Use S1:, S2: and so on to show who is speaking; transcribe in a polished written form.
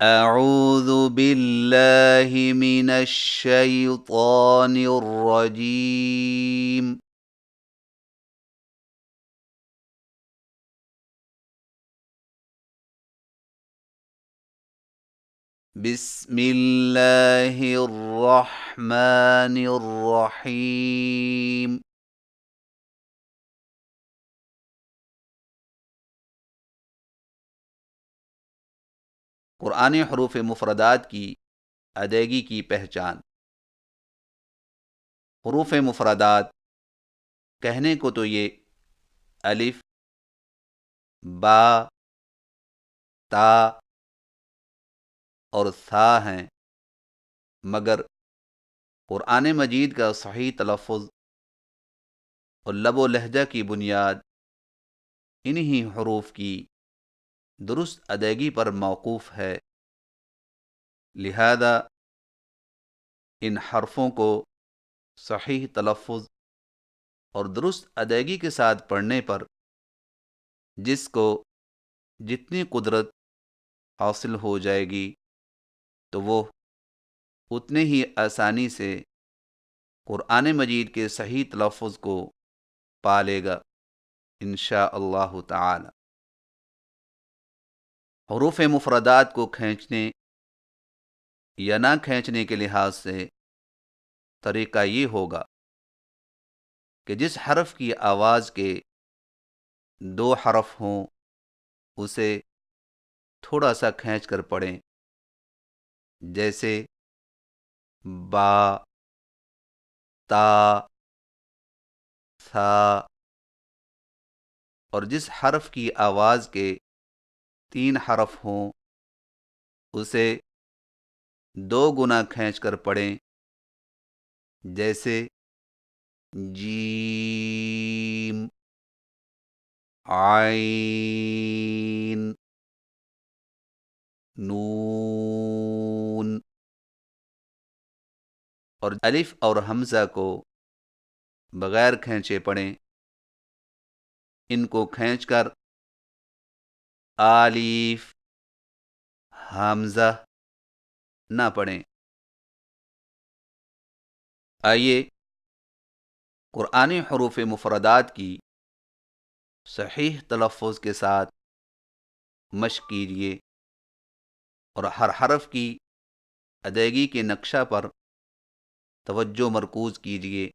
S1: اعوذ باللہ من الشیطان الرجیم بسم اللہ الرحمن الرحیم قرآنی حروف مفردات کی ادائیگی کی پہچان۔ حروف مفردات کہنے کو تو یہ الف، با، تا اور ثا ہیں، مگر قرآن مجید کا صحیح تلفظ اور لب و لہجہ کی بنیاد انہی حروف کی درست ادائیگی پر موقوف ہے، لہذا ان حرفوں کو صحیح تلفظ اور درست ادائیگی کے ساتھ پڑھنے پر جس کو جتنی قدرت حاصل ہو جائے گی تو وہ اتنے ہی آسانی سے قرآن مجید کے صحیح تلفظ کو پا لے گا انشاء اللہ تعالی۔ حروف مفردات کو کھینچنے یا نہ کھینچنے کے لحاظ سے طریقہ یہ ہوگا کہ جس حرف کی آواز کے دو حرف ہوں اسے تھوڑا سا کھینچ کر پڑھیں، جیسے با، تا، ثا، اور جس حرف کی آواز کے تین حرف ہوں اسے دو گنا کھینچ کر پڑھیں، جیسے جیم، عین، نون، اور الف اور حمزہ کو بغیر کھینچے پڑھیں۔ ان کو کھینچ کر الف، حمزہ نہ پڑھیں۔ آئیے قرآنی حروف مفردات کی صحیح تلفظ کے ساتھ مشق کیجیے اور ہر حرف کی ادائیگی کے نقشہ پر توجہ مرکوز کیجیے۔